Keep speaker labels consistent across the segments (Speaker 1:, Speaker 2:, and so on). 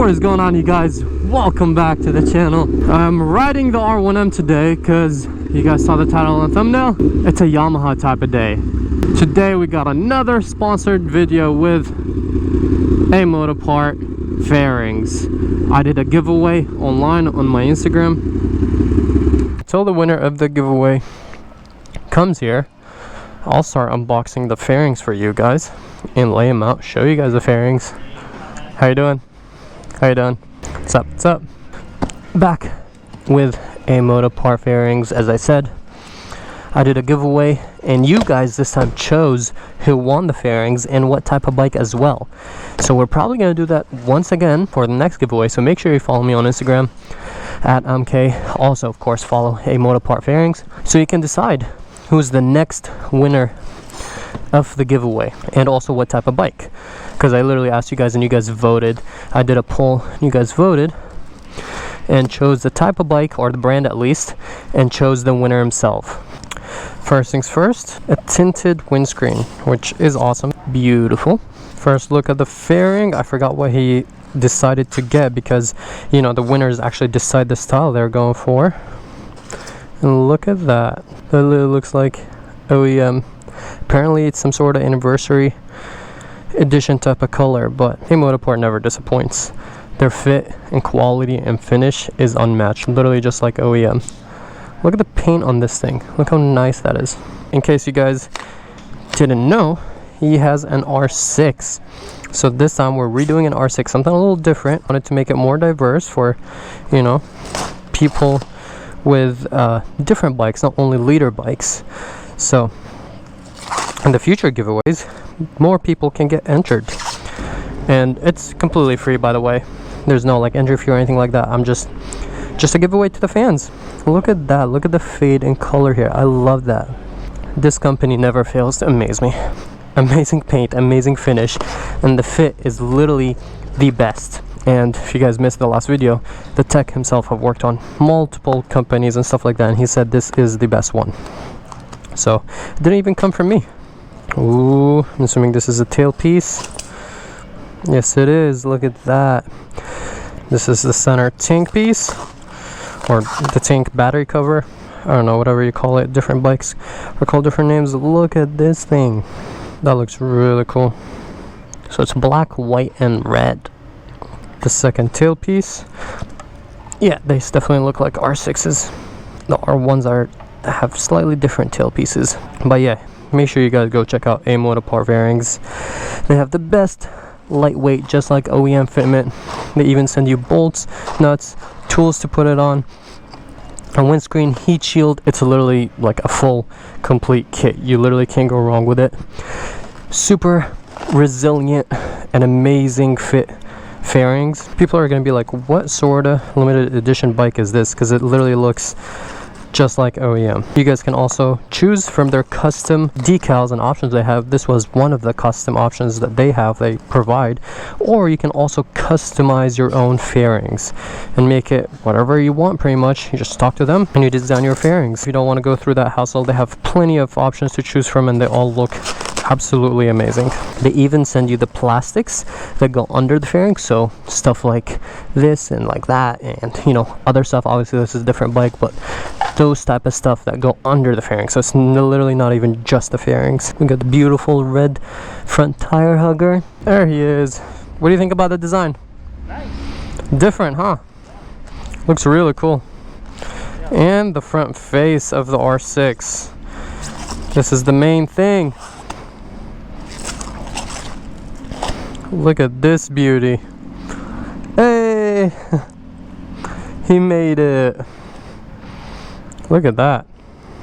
Speaker 1: What is going on, you guys? Welcome back to the channel. I'm riding the R1M today because you guys saw the title and thumbnail. It's a Yamaha type of day. Today we got another sponsored video with Amotopart fairings. I did a giveaway online on my Instagram. Until the winner of the giveaway comes here, I'll start unboxing the fairings for you guys and lay them out, show you guys the fairings. How you doing? How you doing? What's up? What's up? Back with Amotopart fairings. As I said, I did a giveaway and you guys this time chose who won the fairings and what type of bike as well. So we're probably going to do that once again for the next giveaway. So make sure you follow me on Instagram at MK. Also, of course, follow Amotopart fairings so you can decide who's the next winner of the giveaway and also what type of bike, because I literally asked you guys and you guys voted. I did a poll, you guys voted and chose the type of bike, or the brand at least, and chose the winner himself. First things first, a tinted windscreen, which is awesome, beautiful. First look at the fairing. I forgot what he decided to get because, you know, the winners actually decide the style they're going for. And look at that, that looks like OEM. Apparently it's some sort of anniversary edition type of color, but Amotopart never disappoints. Their fit and quality and finish is unmatched, literally just like OEM. Look at the paint on this thing, look how nice that is. In case you guys didn't know, he has an R6. So this time we're redoing an R6, something a little different. Wanted to make it more diverse for, you know, people with different bikes, not only leader bikes. So in the future giveaways, more people can get entered, and it's completely free, by the way. There's no like entry fee or anything like that. I'm just a giveaway to the fans. Look at that, look at the fade and color here. I love that. This company never fails to amaze me. Amazing paint, amazing finish, and the fit is literally the best. And if you guys missed the last video, the tech himself have worked on multiple companies and stuff like that, and he said this is the best one. So it didn't even come from me. Ooh, I'm assuming this is a tailpiece. Yes, it is. Look at that. This is the center tank piece, or the tank battery cover. I don't know, whatever you call it. Different bikes are called different names. Look at this thing. That looks really cool. So it's black, white, and red. The second tailpiece. Yeah, they definitely look like R6s. The R1s have slightly different tailpieces. But yeah, make sure you guys go check out Amotopart fairings. They have the best lightweight, just like OEM fitment. They even send you bolts, nuts, tools to put it on, a windscreen, heat shield. It's literally like a full complete kit. You literally can't go wrong with it. Super resilient and amazing fit fairings. People are going to be like, what sort of limited edition bike is this? Because it literally looks just like OEM. You guys can also choose from their custom decals and options they have. This was one of the custom options that they provide. Or you can also customize your own fairings and make it whatever you want pretty much. You just talk to them and you design your fairings. If you don't want to go through that hassle, they have plenty of options to choose from and they all look absolutely amazing. They even send you the plastics that go under the fairing, so stuff like this and like that, and you know, other stuff. Obviously this is a different bike, but those type of stuff that go under the fairing, so it's literally not even just the fairings. We got the beautiful red front tire hugger. There he is. What do you think about the design? Nice. Different, huh? Looks really cool. And the front face of the R6. This is the main thing. Look at this beauty. Hey! He made it. Look at that.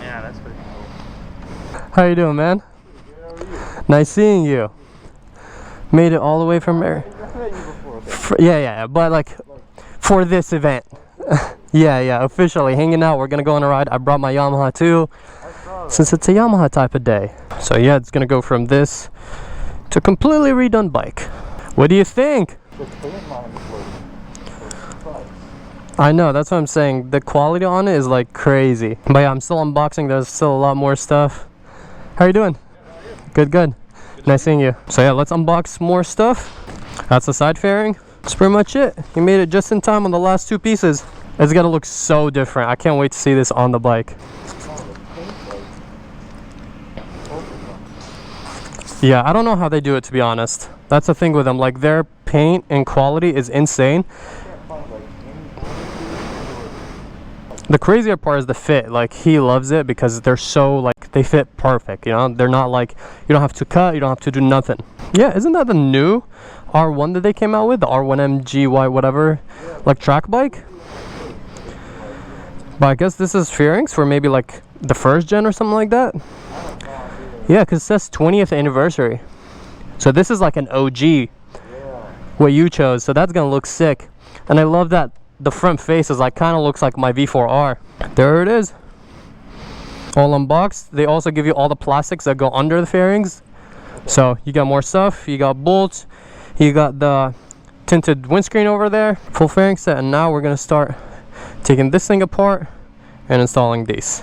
Speaker 2: Yeah, that's pretty cool.
Speaker 1: How you doing, man?
Speaker 2: Good, how are you?
Speaker 1: Nice seeing you. Made it all the way from there.
Speaker 2: I've met you before.
Speaker 1: Yeah, but like for this event. yeah, officially hanging out. We're gonna go on a ride. I brought my Yamaha too, since it's a Yamaha type of day. So yeah, it's gonna go from this to a completely redone bike. What do you think? I know, that's what I'm saying. The quality on it is like crazy. But yeah, I'm still unboxing. There's still a lot more stuff. How are you doing? Good. Nice seeing you. So yeah, let's unbox more stuff. That's the side fairing. That's pretty much it. He made it just in time on the last two pieces. It's gonna look so different. I can't wait to see this on the bike. Yeah, I don't know how they do it, to be honest. That's the thing with them. Like, their paint and quality is insane. The crazier part is the fit. Like, he loves it because they're so, like, they fit perfect, you know? They're not like, you don't have to cut, you don't have to do nothing. Yeah, isn't that the new R1 that they came out with? The R1MGY whatever, like, track bike? But I guess this is fairings for maybe, like, the first gen or something like that. Yeah, because it says 20th anniversary. So this is like an OG, what you chose. So that's going to look sick. And I love that the front face is like, kind of looks like my V4R. There it is, all unboxed. They also give you all the plastics that go under the fairings, so you got more stuff. You got bolts, you got the tinted windscreen over there, full fairing set. And now we're gonna start taking this thing apart and installing these.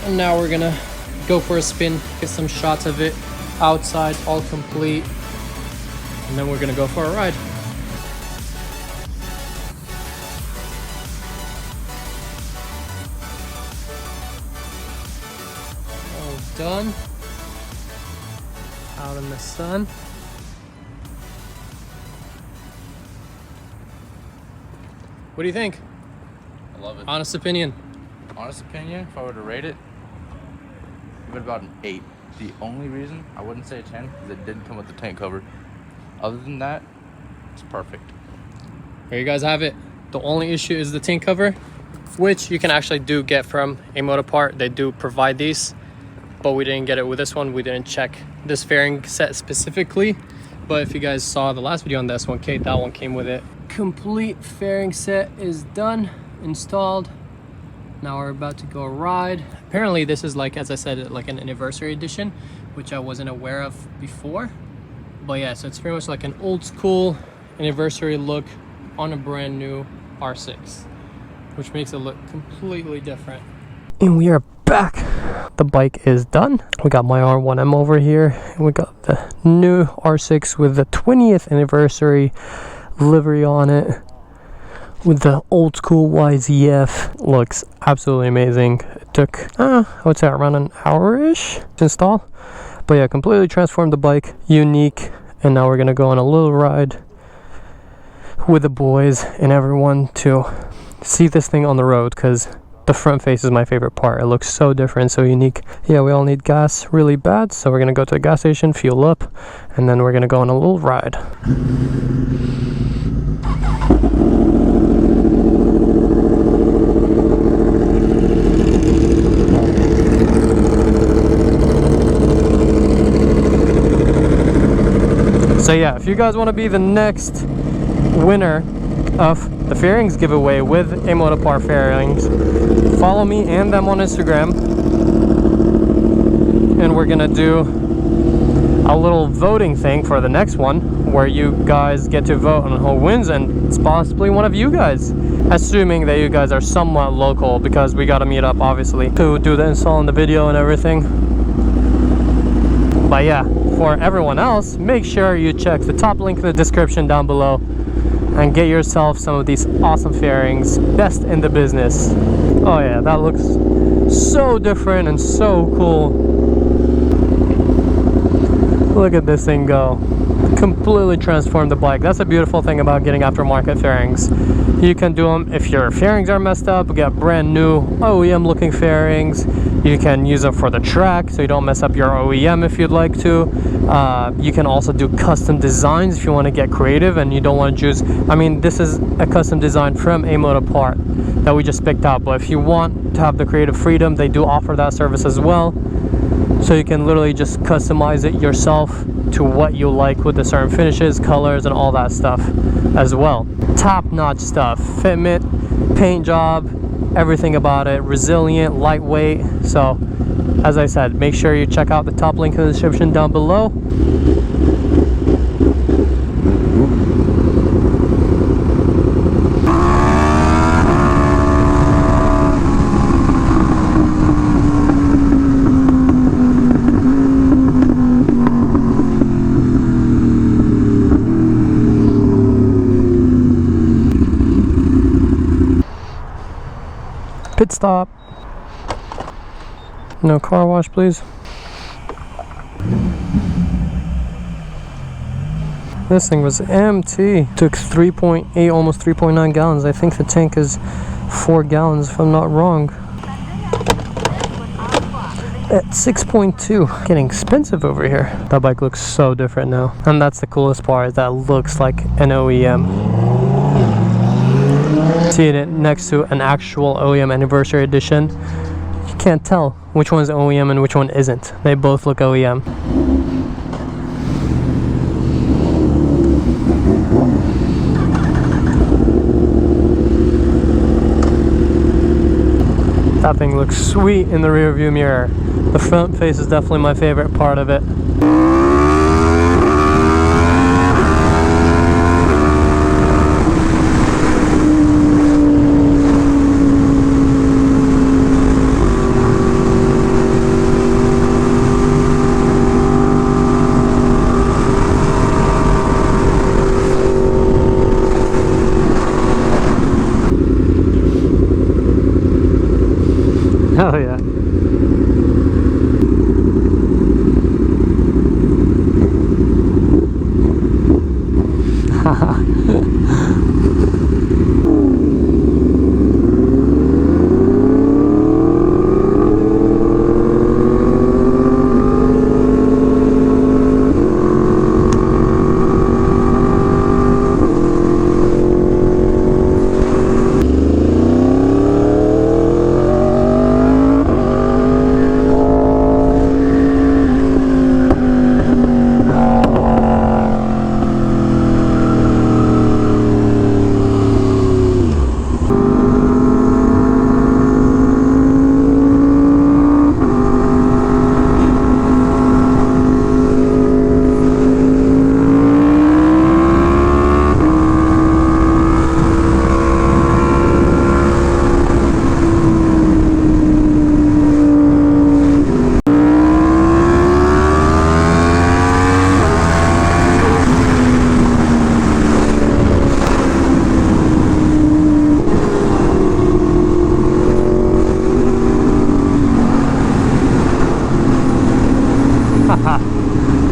Speaker 1: And now we're gonna go for a spin, get some shots of it outside, all complete, and then we're gonna go for a ride. All done, out in the sun. What do you think?
Speaker 2: I love it.
Speaker 1: Honest opinion.
Speaker 2: Honest opinion, if I were to rate it, give it about an 8. The only reason I wouldn't say a 10 is it didn't come with the tank cover. Other than that, it's perfect.
Speaker 1: There you guys have it. The only issue is the tank cover, which you can actually do get from Amotopart. They do provide these, but we didn't get it with this one. We didn't check this fairing set specifically, but if you guys saw the last video on this one, Kate, that one came with it. Complete fairing set is done, installed. Now we're about to go ride. Apparently this is, like, as I said, like an anniversary edition, which I wasn't aware of before. But yeah, so it's pretty much like an old school anniversary look on a brand new R6, which makes it look completely different. And we are back. The bike is done. We got my R1M over here, and we got the new R6 with the 20th anniversary livery on it, with the old school YZF. Looks absolutely amazing. It took, I would say, around an hour-ish to install. But yeah, completely transformed the bike, unique. And now we're gonna go on a little ride with the boys and everyone to see this thing on the road, because the front face is my favorite part. It looks so different, so unique. Yeah, we all need gas really bad, so we're gonna go to the gas station, fuel up, and then we're gonna go on a little ride. So yeah, if you guys want to be the next winner of the fairings giveaway with Amotopart fairings, follow me and them on Instagram, and we're gonna do a little voting thing for the next one, where you guys get to vote on who wins, and it's possibly one of you guys, assuming that you guys are somewhat local, because we got to meet up obviously to do the install and the video and everything. But yeah, for everyone else, make sure you check the top link in the description down below and get yourself some of these awesome fairings, best in the business. Oh yeah, that looks so different and so cool. Look at this thing go. Completely transformed the bike. That's a beautiful thing about getting aftermarket fairings. You can do them if your fairings are messed up, get brand new OEM looking fairings. You can use them for the track so you don't mess up your OEM if you'd like to. You can also do custom designs if you want to get creative and you don't want to choose. I mean, this is a custom design from Amotopart that we just picked up, but if you want to have the creative freedom, they do offer that service as well. So you can literally just customize it yourself to what you like with the certain finishes, colors, and all that stuff as well. Top-notch stuff. Fitment, paint job, everything about it. Resilient, lightweight. So, as I said, make sure you check out the top link in the description down below. Pit stop. No car wash, please. This thing was empty. Took 3.8, almost 3.9 gallons. I think the tank is 4 gallons if I'm not wrong. At 6.2. Getting expensive over here. That bike looks so different now. And that's the coolest part, that looks like an OEM. Seeing it next to an actual OEM anniversary edition, you can't tell which one's OEM and which one isn't. They both look OEM. That thing looks sweet in the rear view mirror. The front face is definitely my favorite part of it. Oh yeah.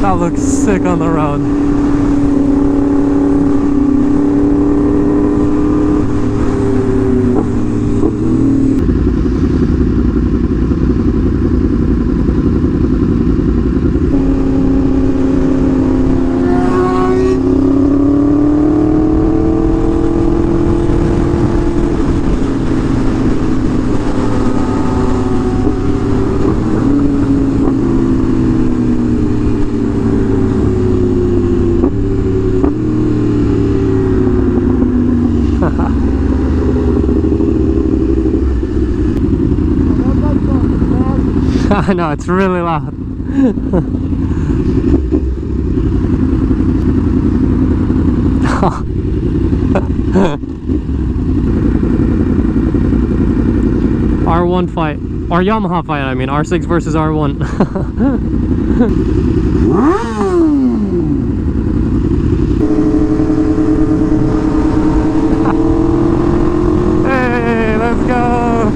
Speaker 1: That looks sick on the road. I know, it's really loud. R1 fight, or Yamaha fight, I mean, R6 versus R1. Hey, let's go!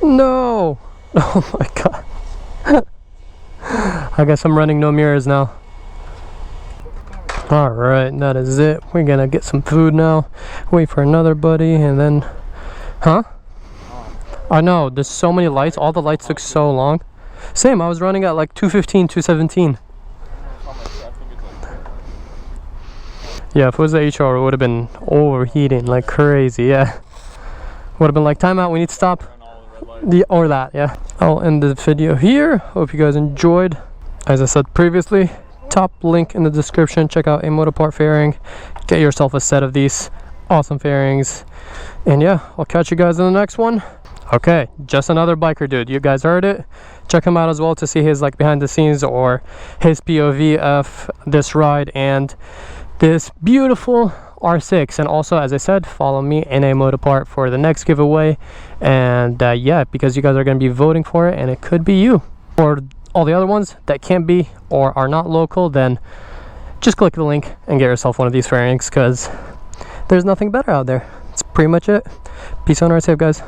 Speaker 1: No! Oh my god. I guess I'm running no mirrors now. Alright, that is it. We're gonna get some food now. Wait for another buddy and then... Huh? I know, there's so many lights. All the lights took so long. Same, I was running at like 215, 217. Yeah, if it was the HR, it would have been overheating like crazy, yeah. Would have been like, timeout, we need to stop. Or that, yeah. I'll end the video here. Hope you guys enjoyed. As I said previously, top link in the description. Check out Amotopart fairing. Get yourself a set of these awesome fairings. And yeah, I'll catch you guys in the next one. Okay, just another biker dude. You guys heard it. Check him out as well to see his like behind the scenes or his POV of this ride and this beautiful R6. And also, as I said, follow me in Amotopart for the next giveaway. And yeah, because you guys are going to be voting for it and it could be you. Or all the other ones that can't be or are not local, then just click the link and get yourself one of these fairings because there's nothing better out there. That's pretty much it. Peace on, ride safe, guys.